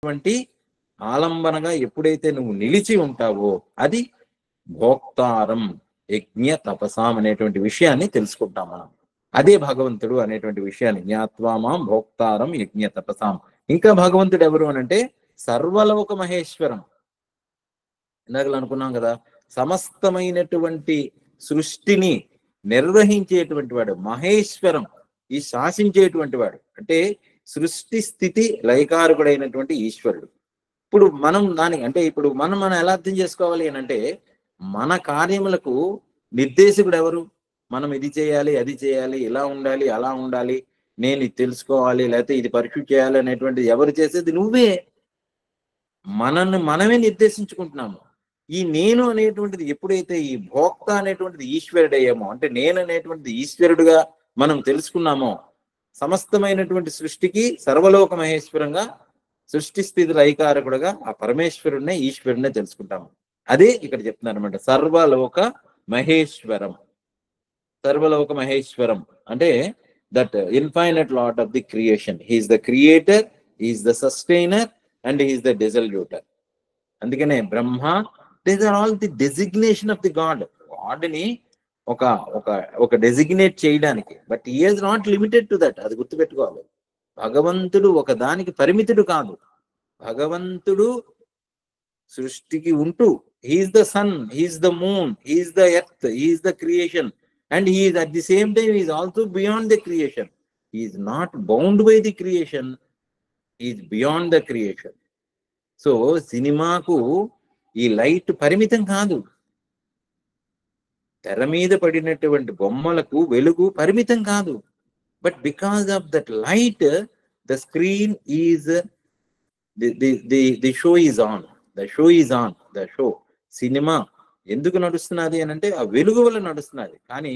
అనేటువంటి ఆలంబనగా ఎప్పుడైతే నువ్వు నిలిచి ఉంటావో అది భోక్తారం యజ్ఞ తపసాం అనేటువంటి విషయాన్ని తెలుసుకుంటాం మనం. అదే భగవంతుడు అనేటువంటి విషయాన్ని జ్ఞాత్వామాం భోక్తారం యజ్ఞ తపసాం. ఇంకా భగవంతుడు ఎవరు అనంటే సర్వలోక మహేశ్వరం. ఇందాకలు అనుకున్నాం కదా, సమస్తమైనటువంటి సృష్టిని నిర్వహించేటువంటి వాడు మహేశ్వరం, ఈ శాసించేటువంటి వాడు అంటే సృష్టి స్థితి లయకారకుడైనటువంటి ఈశ్వరుడు. ఇప్పుడు మనం దానికి అంటే ఇప్పుడు మనం ఎలా అర్థం చేసుకోవాలి అని అంటే మన కార్యములకు నిర్దేశకుడు ఎవరు? మనం ఇది చేయాలి, అది చేయాలి, ఇలా ఉండాలి, అలా ఉండాలి, నేను ఇది తెలుసుకోవాలి, లేకపోతే ఇది పరీక్ష చేయాలి అనేటువంటిది ఎవరు చేసేది? నువ్వే. మనమే నిర్దేశించుకుంటున్నాము. ఈ నేను అనేటువంటిది ఎప్పుడైతే ఈ భోక్త అనేటువంటిది ఈశ్వరుడయ్యామో, అంటే నేను అనేటువంటిది ఈశ్వరుడుగా మనం తెలుసుకున్నామో, సమస్తమైనటువంటి సృష్టికి సర్వలోక మహేశ్వరంగా సృష్టి స్థితి లయకారకుడుగా ఆ పరమేశ్వరుడినే ఈశ్వరుడినే తెలుసుకుంటాము. అదే ఇక్కడ చెప్తున్నారు అనమాట, సర్వలోక మహేశ్వరం. సర్వలోక మహేశ్వరం అంటే that infinite lot of the creation. He is the creator, he is the sustainer and he is the dissolutor. అందుకనే Brahma, these are all the designation of the God. గాడ్ని ఒక ఒక ఒక డెసిగ్నేట్ చేయడానికి, but he is not limited to that. అది గుర్తుపెట్టుకోవాలి. భగవంతుడు ఒక దానికి పరిమితుడు కాదు. భగవంతుడు సృష్టికి ఉంటూ he is the sun, he is the moon, he is the earth, he is the creation and he is at the same time he is also beyond the creation. He is not bound by the creation, he is beyond the creation. So సినిమాకు ఈ light పరిమితం కాదు. తెర మీద పడినటువంటి బొమ్మలకు వెలుగు పరిమితం కాదు. But because of that light the screen is the show is on. The show is on. The show cinema ఎందుకు నడుస్తున్నది అని అంటే ఆ వెలుగు వల్ల నడుస్తున్నది. కానీ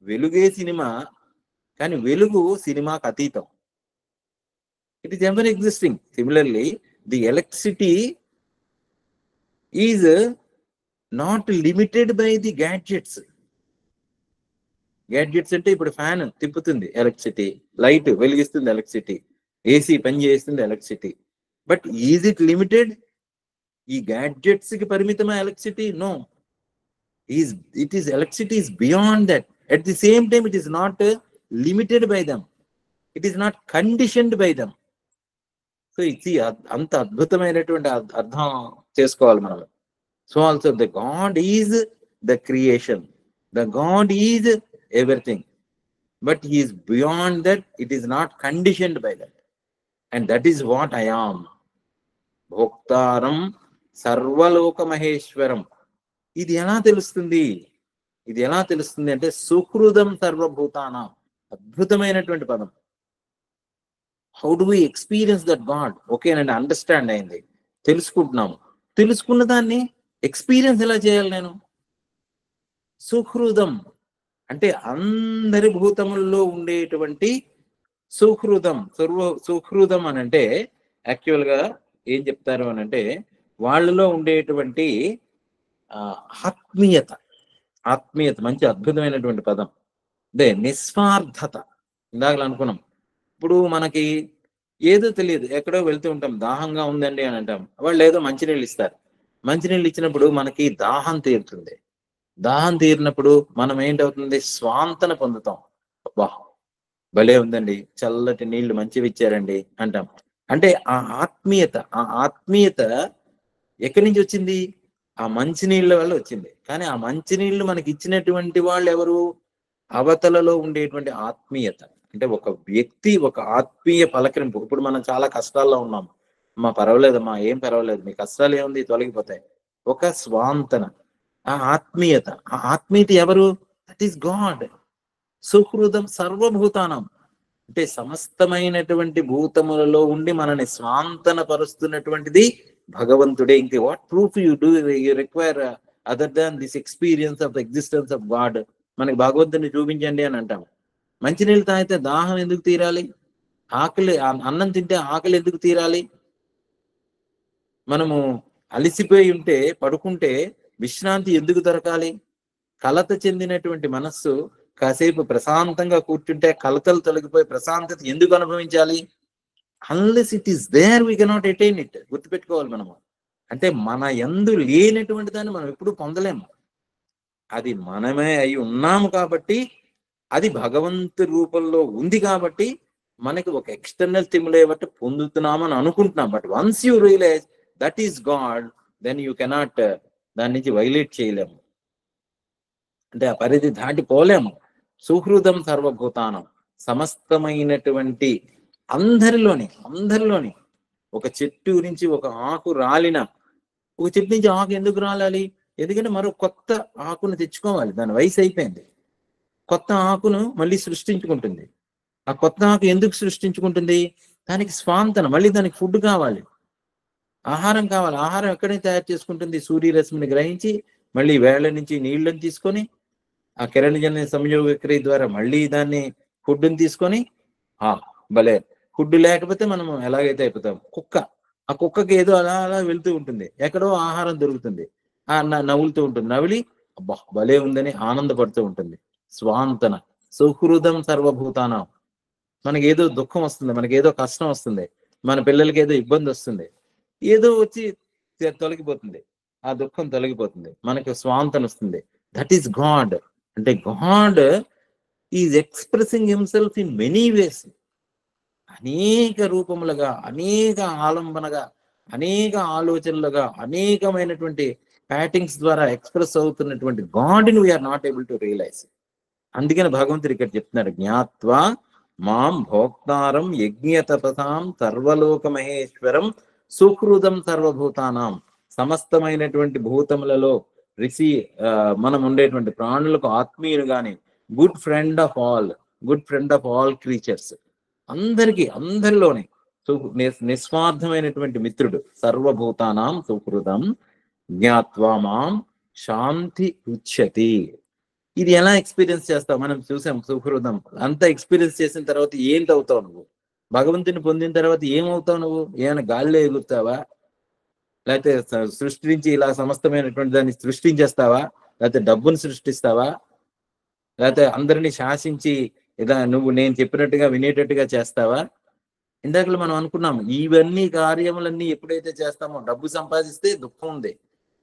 వెలుగే సినిమా, కానీ వెలుగు సినిమాకు అతీతం. It is ever existing. Similarly the electricity is not limited by the gadgets. Gadgets అంటే ఇప్పుడు ఫ్యాన్ తిప్పుతుంది ఎలక్ట్రిసిటీ, లైట్ వెలిగిస్తుంది ఎలక్ట్రిసిటీ, ఏసీ పని చేస్తుంది electricity. But is it limited? ఈ గ్యాడ్జెట్స్ కి పరిమితమైన electricity? No. It is electricity is beyond that. At the same time it is not limited by them, it is not conditioned by them. So ఇది అంత అద్భుతమైనటువంటి అర్థం చేసుకోవాలి మనం. So also the God is the creation. The God is everything. But he is beyond that. It is not conditioned by that. And that is what I am. Bhoktaram Sarvaloka Maheshwaram. ఇది ఎలా తెలుస్తుంది? ఇది ఎలా తెలుస్తుంది అంటే సుహృదం సర్వభూతానాం. అద్భుతమైనటువంటి పదం. How do we experience that God? ఓకేనండి, అండర్స్టాండ్ అయింది, తెలుసుకుంటున్నాము. తెలుసుకున్న దాన్ని ఎక్స్పీరియన్స్ ఎలా చేయాలి నేను? సుహృదం అంటే అందరి భూతముల్లో ఉండేటువంటి సుహృదం. సుహృదం అని అంటే యాక్చువల్గా ఏం చెప్తారు అని అంటే వాళ్ళలో ఉండేటువంటి ఆత్మీయత. ఆత్మీయత మంచి అద్భుతమైనటువంటి పదం. అదే నిస్వార్థత. ఇందాకలా అనుకున్నాం. ఇప్పుడు మనకి ఏదో తెలియదు, ఎక్కడో వెళ్తూ ఉంటాం, దాహంగా ఉందండి అని అంటాం, వాళ్ళు ఏదో మంచినీళ్ళు ఇస్తారు. మంచినీళ్ళు ఇచ్చినప్పుడు మనకి దాహం తీరుతుంది. దాహం తీరినప్పుడు మనం ఏంటవుతుంది? స్వాంతన పొందుతాం. అబ్బా భలే ఉందండి, చల్లటి నీళ్లు మంచివి ఇచ్చారండి అంటాం. అంటే ఆ ఆత్మీయత ఎక్కడి నుంచి వచ్చింది? ఆ మంచినీళ్ళ వల్ల వచ్చింది. కానీ ఆ మంచినీళ్లు మనకి ఇచ్చినటువంటి వాళ్ళు ఎవరు? అవతలలో ఉండేటువంటి ఆత్మీయత. అంటే ఒక వ్యక్తి ఒక ఆత్మీయ పలకరింపు. ఇప్పుడు మనం చాలా కష్టాల్లో ఉన్నాం, అమ్మా పర్వాలేదమ్మా, ఏం పర్వాలేదు, మీ కష్టాలు ఏముంది, తొలగిపోతాయి. ఒక స్వాంతన, ఆ ఆత్మీయత. ఆ ఆత్మీయత ఎవరు? That is God. సుహృదం సర్వభూతానం అంటే సమస్తమైనటువంటి భూతములలో ఉండి మనని స్వాంతన పరుస్తున్నటువంటిది భగవంతుడే. ఇంకే what proof you require other than this experience of the existence of God? మనకి భగవంతుని చూపించండి అని అంటాం. మంచినీళ్ళు తాగితే దాహం ఎందుకు తీరాలి? ఆకలి, అన్నం తింటే ఆకలి ఎందుకు తీరాలి? మనము అలసిపోయి ఉంటే పడుకుంటే విశ్రాంతి ఎందుకు దొరకాలి? కలత చెందినటువంటి మనస్సు కాసేపు ప్రశాంతంగా కూర్చుంటే కలతలు తొలగిపోయి ప్రశాంతత ఎందుకు అనుభవించాలి? Unless it is there we cannot attain it. గుర్తుపెట్టుకోవాలి మనము. అంటే మన యందు లేనటువంటి దాన్ని మనం ఎప్పుడు పొందలేము. అది మనమే అయి ఉన్నాము కాబట్టి, అది భగవంతు రూపంలో ఉంది కాబట్టి మనకి ఒక ఎక్స్టర్నల్ స్టిమ్యులై బట్టి పొందుతున్నామని అనుకుంటున్నాం. But once you realise that is God, then you cannot దాని నుంచి వైలేట్ చేయలేము. అంటే ఆ పరిధి దాటిపోలేము. సుహృదం సర్వభూతానం, సమస్తమైనటువంటి అందరిలోని ఒక చెట్టు నుంచి ఒక ఆకు రాలిన, ఒక చెట్టు నుంచి ఆకు ఎందుకు రాలాలి? ఎందుకంటే మరో కొత్త ఆకును తెచ్చుకోవాలి. దాని వయసు అయిపోయింది. కొత్త ఆకును మళ్ళీ సృష్టించుకుంటుంది. ఆ కొత్త ఆకు ఎందుకు సృష్టించుకుంటుంది? దానికి స్వాంతన, మళ్ళీ దానికి ఫుడ్ కావాలి, ఆహారం కావాలి. ఆహారం ఎక్కడి నుంచి తయారు చేసుకుంటుంది? సూర్యరశ్మిని గ్రహించి, మళ్ళీ వేళ్ల నుంచి నీళ్లను తీసుకొని, ఆ కిరణజన్య సంయోగ క్రియ ద్వారా మళ్ళీ దాన్ని ఫుడ్ని తీసుకొని, భలే ఫుడ్ లేకపోతే మనం ఎలాగైతే అయిపోతాం. ఆ కుక్కకి ఏదో అలా అలా వెళ్తూ ఉంటుంది, ఎక్కడో ఆహారం దొరుకుతుంది, నవ్వులుతూ ఉంటుంది, నవిలి అబ్బా భలే ఉందని ఆనందపడుతూ ఉంటుంది. స్వాంతన, సుహృదం సర్వభూతానం. మనకి ఏదో దుఃఖం వస్తుంది, మనకి ఏదో కష్టం వస్తుంది, మన పిల్లలకి ఏదో ఇబ్బంది వస్తుంది, ఏదో వచ్చి తొలగిపోతుంది, ఆ దుఃఖం తొలగిపోతుంది, మనకి స్వాంతన వస్తుంది. That is God. అంటే God is expressing himself in many ways. అనేక రూపములుగా, అనేక ఆలంబనగా, అనేక ఆలోచనలుగా, అనేకమైనటువంటి ప్యాటింగ్స్ ద్వారా ఎక్స్ప్రెస్ అవుతున్నటువంటి గాడ్ని we are not able to realise. అందుకని భగవంతుడు ఇక్కడ చెప్తున్నాడు, జ్ఞాత్వా మాం భోక్తారం యజ్ఞతపసాం సర్వలోక మహేశ్వరం సుహృదం సర్వభూతానాం. సమస్తమైనటువంటి భూతములలో రిషి మనం ఉండేటువంటి ప్రాణులకు ఆత్మీయులు గాని, good friend of all creatures, అందరిలోనే నిస్వార్థమైనటువంటి మిత్రుడు. సర్వభూతానాం సుహృదం జ్ఞాత్వా మాం శాంతి ఉచ్యతి. ఇది ఎలా ఎక్స్పీరియన్స్ చేస్తావు? మనం చూసాం సుహృదం అంతా ఎక్స్పీరియన్స్ చేసిన తర్వాత ఏంటి అవుతావు నువ్వు? భగవంతుని పొందిన తర్వాత ఏమవుతావు నువ్వు? ఏమైనా గాలిలో ఎగురుతావా? లేకపోతే సృష్టించి ఇలా సమస్తమైనటువంటి దాన్ని సృష్టించేస్తావా? లేకపోతే డబ్బును సృష్టిస్తావా? లేకపోతే అందరినీ శాసించి నువ్వు నేను చెప్పినట్టుగా వినేటట్టుగా చేస్తావా? ఇందాక మనం అనుకున్నాం, ఇవన్నీ కార్యములన్నీ ఎప్పుడైతే చేస్తామో, డబ్బు సంపాదిస్తే దుఃఖం ఉంది,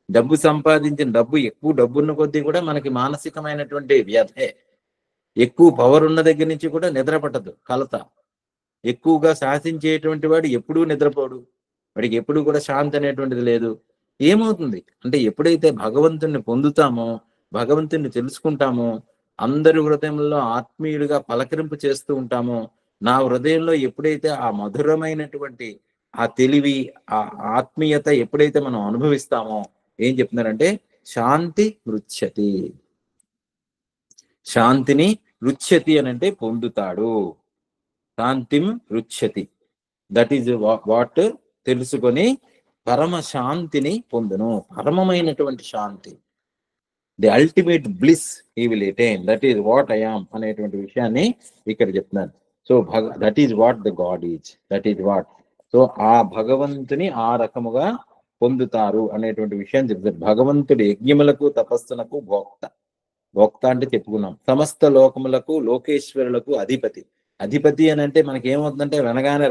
డబ్బు సంపాదించిన ఎక్కువ డబ్బున్న కొద్దీ కూడా మనకి మానసికమైనటువంటి వ్యధే. ఎక్కువ పవర్ ఉన్న దగ్గర నుంచి కూడా నిద్ర పట్టదు, కలత. ఎక్కువగా శాసించేటువంటి వాడు ఎప్పుడూ నిద్రపోడు, వాడికి ఎప్పుడూ కూడా శాంతి అనేటువంటిది లేదు. ఏమవుతుంది అంటే, ఎప్పుడైతే భగవంతుణ్ణి పొందుతామో, భగవంతుణ్ణి తెలుసుకుంటామో, అందరి హృదయంలో ఆత్మీయుడిగా పలకరింపు చేస్తూ ఉంటామో, నా హృదయంలో ఎప్పుడైతే ఆ మధురమైనటువంటి ఆ తెలివి, ఆ ఆత్మీయత ఎప్పుడైతే మనం అనుభవిస్తామో, ఏం చెప్తున్నారంటే శాంతి రుచ్యతి. శాంతిని రుచ్యతి అని అంటే పొందుతాడు. శాంతిం రుచ్యతి, దట్ ఈజ్ వాట్ తెలుసుకొని పరమ శాంతిని పొందును. పరమమైనటువంటి శాంతి, the ultimate bliss he will attain. That is what I am అనేటువంటి విషయాన్ని ఇక్కడ చెప్తున్నాను. So that is what the God is, that is what. So ఆ భగవంతుని ఆ రకముగా పొందుతారు అనేటువంటి విషయాన్ని చెప్తారు. భగవంతుడి యజ్ఞములకు తపస్సులకు భోక్త అంటే చెప్పుకున్నాం. సమస్త లోకములకు లోకేశ్వరులకు అధిపతి. అధిపతి అని అంటే మనకి ఏమవుతుందంటే,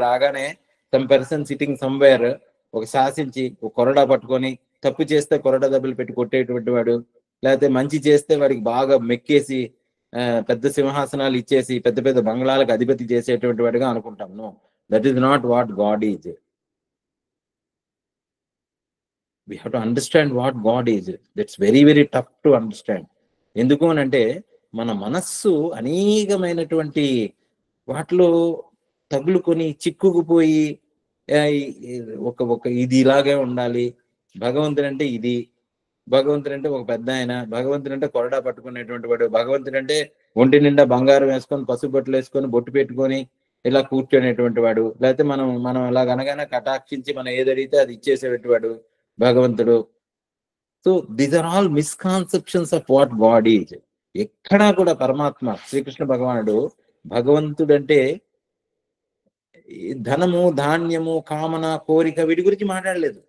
రాగానే సమ్ పర్సన్ సిట్టింగ్ సమ్వేర్ ఒక శాసించి ఒక కొరడా పట్టుకొని, తప్పు చేస్తే కొరడా దెబ్బలు పెట్టి కొట్టేటువంటి వాడు, లేకపోతే మంచి చేస్తే వాడికి బాగా మెక్కేసి పెద్ద సింహాసనాలు ఇచ్చేసి పెద్ద పెద్ద బంగ్లాలకు అధిపతి చేసేటువంటి వాడిగా అనుకుంటాం. No, that is not what God is. We have to understand what God is. That's very, very tough to understand. ఎందుకు అని అంటే, మన మనస్సు అనేకమైనటువంటి వాటిలో తగులుకొని చిక్కుకుపోయి, ఒక ఇది ఇలాగే ఉండాలి, భగవంతుడు అంటే ఇది, భగవంతుడు అంటే ఒక పెద్ద ఆయన, భగవంతుడు అంటే కొరడా పట్టుకునేటువంటి వాడు, భగవంతుడు అంటే ఒంటి నిండా బంగారం వేసుకొని, పసుపు బట్టలు వేసుకొని, బొట్టు పెట్టుకొని ఇలా కూర్చొనేటువంటి వాడు, లేకపోతే మనం ఇలా అనగానే కటాక్షించి మనం ఏదడిగితే అది ఇచ్చేసేటువంటి వాడు భగవంతుడు. So these are all misconceptions of what God is. ఎక్కడా కూడా పరమాత్మ శ్రీకృష్ణ భగవానుడు భగవంతుడు అంటే ధనము, ధాన్యము, కామన, కోరిక వీటి గురించి మాట్లాడలేదు.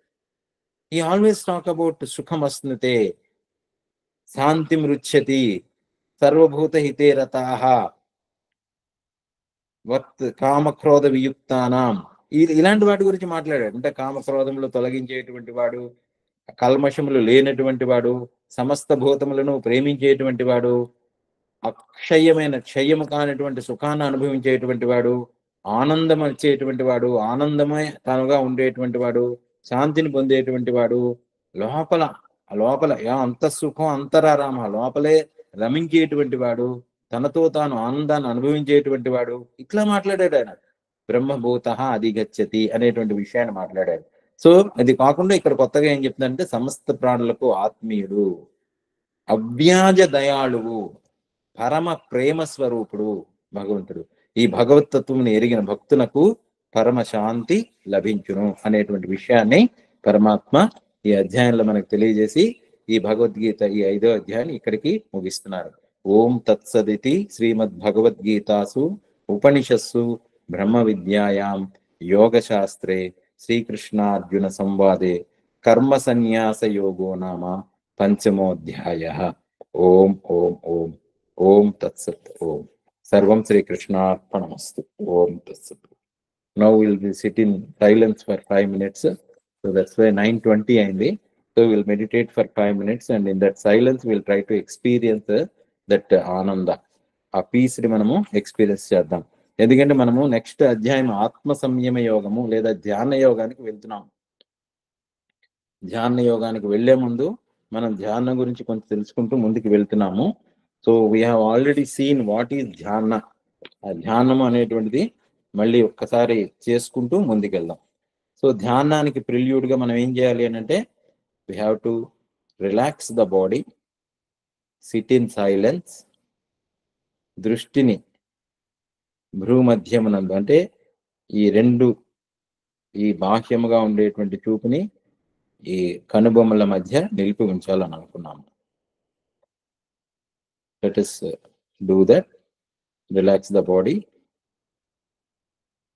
హీ ఆల్వేస్ టాక్ అబౌట్ సుఖమస్నుతే, శాంతి మృచ్యతి, సర్వభూత హితే రతాః, వత్ కామక్రోధ వియుక్తానాం ఇలాంటి వాటి గురించి మాట్లాడాడు. అంటే కామక్రోధములు తొలగించేటువంటి వాడు, కల్మషములు లేనటువంటి వాడు, సమస్త భూతములను ప్రేమించేటువంటి వాడు, అక్షయమైన క్షయము కానటువంటి సుఖాన్ని అనుభవించేటువంటి వాడు, ఆనందం వచ్చేటువంటి వాడు, ఆనందమే తనుగా ఉండేటువంటి వాడు, శాంతిని పొందేటువంటి వాడు, లోపల లోపల అంత సుఖం అంతరారామ లోపలే రమించేటువంటి వాడు, తనతో తాను ఆనందాన్ని అనుభవించేటువంటి వాడు, ఇట్లా మాట్లాడాడు ఆయన. బ్రహ్మభూత అధిగచ్చతి అనేటువంటి విషయాన్ని మాట్లాడాడు. సో అది కాకుండా ఇక్కడ కొత్తగా ఏం చెప్తుందంటే సమస్త ప్రాణులకు ఆత్మీయుడు, అవ్యాజ దయాళువు, పరమ ప్రేమ స్వరూపుడు భగవంతుడు. ఈ భగవతత్వంని ఎరిగిన భక్తులకు పరమ శాంతి లభించును అనేటువంటి విషయాన్ని పరమాత్మ ఈ అధ్యాయంలో మనకు తెలియజేసి ఈ భగవద్గీత ఈ 5వ అధ్యాయాన్ని ఇక్కడికి ముగిస్తున్నారు. ఓం తత్సదితి శ్రీమద్ భగవద్గీతాసు ఉపనిషత్సు బ్రహ్మ విద్యాయాం యోగశాస్త్రే శ్రీకృష్ణార్జున సంవాదే కర్మ సన్యాస యోగో నామ పంచమోధ్యాయ. ఓం ఓం ఓం ఓం తత్సత్. ఓం సర్వం శ్రీకృష్ణార్పణమస్తు. ఓం తత్సత్. Now we'll be sit in silence for 5 minutes. So that's why 9:20 అయింది. So we'll meditate for 5 minutes and in that silence we'll try to experience that ఆనంద, ఆ పీస్ ని మనము ఎక్స్పీరియన్స్ చేద్దాం. ఎందుకంటే మనము నెక్స్ట్ అధ్యాయం ఆత్మ సంయమ యోగము లేదా ధ్యాన యోగానికి వెళ్తున్నాం. ధ్యాన యోగానికి వెళ్లే ముందు మనం ధ్యానం గురించి కొంచెం తెలుసుకుంటూ ముందుకు వెళ్తున్నాము. So we have already seen what is ధ్యాన. ఆ ధ్యానము అనేటువంటిది మళ్ళీ ఒక్కసారి చేసుకుంటూ ముందుకెళ్దాం. సో ధ్యానానికి ప్రిల్యూడ్ గా మనం ఏం చేయాలి అని అంటే we have to relax the body, SIT in silence, దృష్టిని భ్రూమధ్యమునందు అంటే ఈ బాహ్యముగా ఉండేటువంటి చూపుని ఈ కనుబొమ్మల మధ్య నిలిపి ఉంచాలని అనుకున్నాము. Let us do that. Relax the body.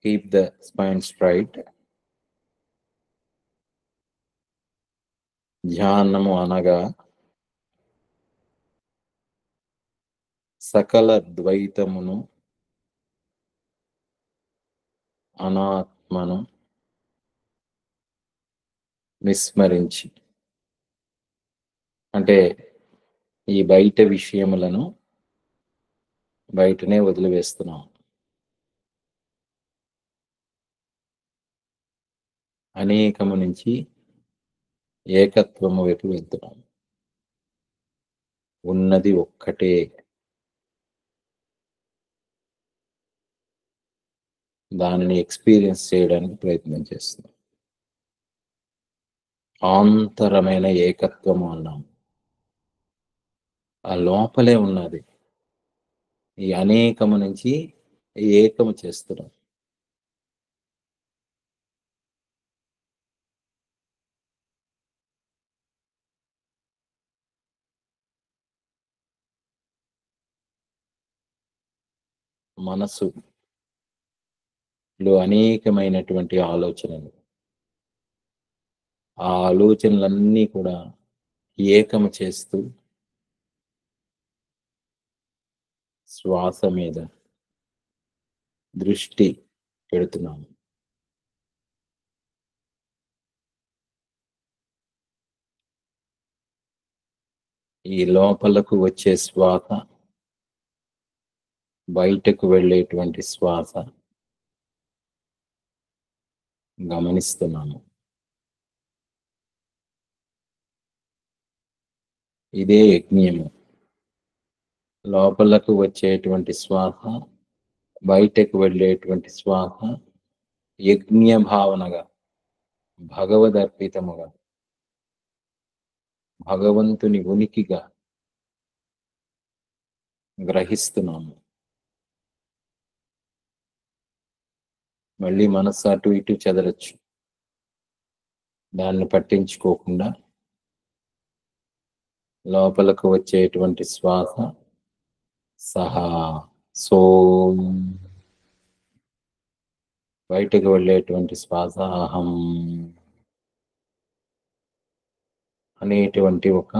Keep the spine straight. ధ్యానము అనగా సకల ద్వైతమును, అనాత్మను విస్మరించి, అంటే ఈ బయట విషయములను బయటనే వదిలివేస్తున్నాం. అనేకము నుంచి ఏకత్వము వైపు వెళ్తున్నాం. ఉన్నది ఒక్కటే. దానిని ఎక్స్పీరియన్స్ చేయడానికి ప్రయత్నం చేస్తున్నాం. ఆంతరమైన ఏకత్వము అన్నాం. ఆ లోపలే ఉన్నది. ఈ అనేకము నుంచి ఏకము చేస్తున్నాం. మనసులో అనేకమైనటువంటి ఆలోచనలు, ఆ ఆలోచనలన్నీ కూడా ఏకము చేస్తూ శ్వాస మీద దృష్టి పెడుతున్నాము. ఈ లోపలకు వచ్చే శ్వాస, బయటకు వెళ్ళేటువంటి శ్వాస గమనిస్తున్నాము. ఇదే యజ్ఞము. లోపలకు వచ్చేటువంటి శ్వాస, బయటకు వెళ్ళేటువంటి శ్వాస యజ్ఞ భావనగా, భగవదర్పితముగా, భగవంతుని ఉనికిగా గ్రహిస్తున్నాము. మళ్ళీ మనస్సు అటు ఇటు చెదరచ్చు. దాన్ని పట్టించుకోకుండా లోపలకు వచ్చేటువంటి శ్వాస సహా సోం, బయటకు వెళ్ళేటువంటి శ్వాస అహం అనేటువంటి ఒక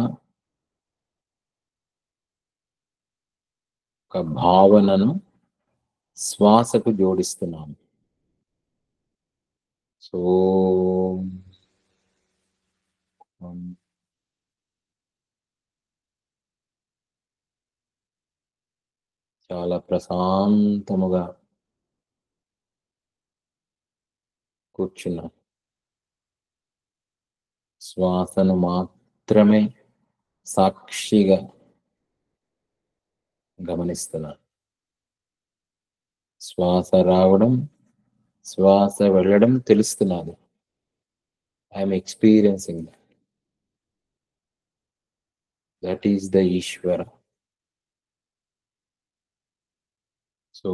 భావనను శ్వాసకు జోడిస్తున్నాము. సో చాలా ప్రశాంతముగా కూర్చున్నాం. శ్వాసను మాత్రమే సాక్షిగా గమనిస్తున్నాను. శ్వాస రావడం, శ్వాస వెళ్ళడం తెలుస్తున్నది. I'm experiencing that. That is the Ishwara. So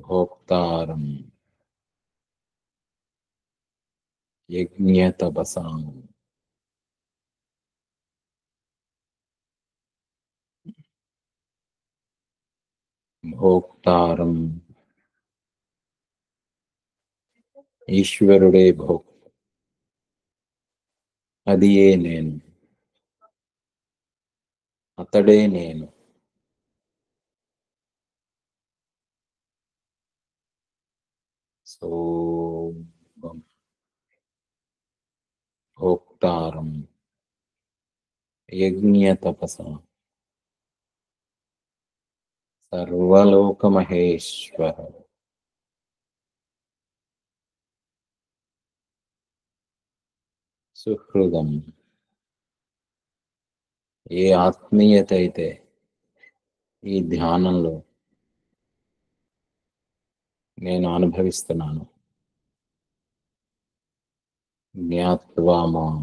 భోక్తారం యజ్ఞతపసాం భోక్తారం ఈశ్వరుడే భోక్త. అది ఏ నేను, అతడే నేను. సో భోక్తారం యజ్ఞతపసాం సర్వలోకమహేశ్వర సుహృదం. ఏ ఆత్మీయత అయితే ఈ ధ్యానంలో నేను అనుభవిస్తున్నాను, జ్ఞాత్వా మాం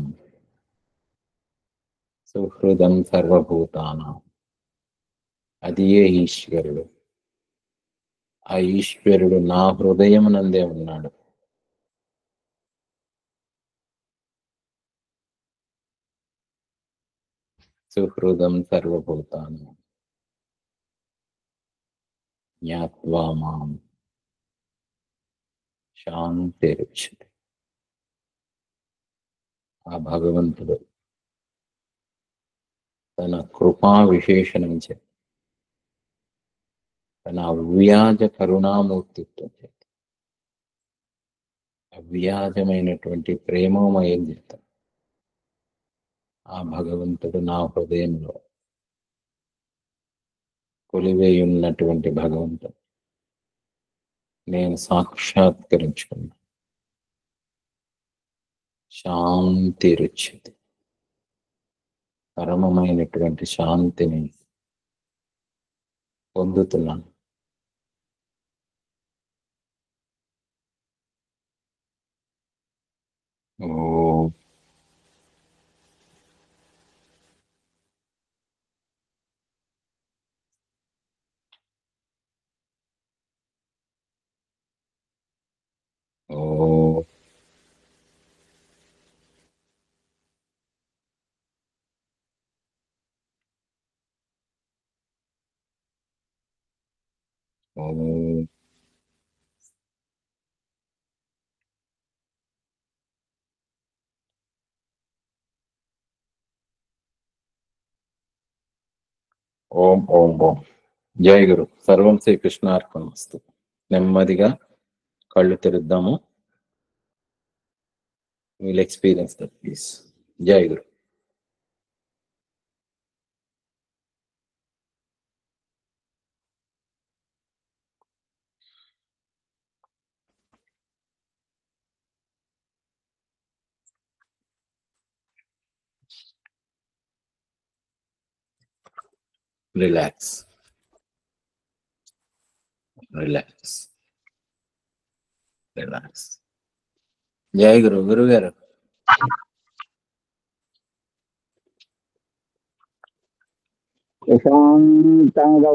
సుహృదం సర్వభూతానాం, అది ఏ ఈశ్వరుడు. ఆ ఈశ్వరుడు నా హృదయమునందే ఉన్నాడు. సుహృదం సర్వభూతానాం జ్ఞాత్వా మాం శాంతిరుచ్యతే. ఆ భగవంతుడు తన కృపా విశేషణం చే, తన అవ్యాజ కరుణామూర్తిత్వం చేత, అవ్యాజమైనటువంటి ప్రేమమయం చేత ఆ భగవంతుడు నా హృదయంలో కొలివేయి ఉన్నటువంటి భగవంతుడు నేను సాక్షాత్కరించుకున్నా. శాంతి రుచ్యతే, పరమమైనటువంటి శాంతిని పొందుతున్నాను. ఓ ఓ ఓ ఓం ఓం ఓం. జై గురు. సర్వం శ్రీకృష్ణార్పణమస్తు. నెమ్మదిగా కళ్ళు తెరుద్దాము. Will experience that please. జై గురు. Relax, relax, relax. జై గురు. గురువు గారు ప్రశాంతంగా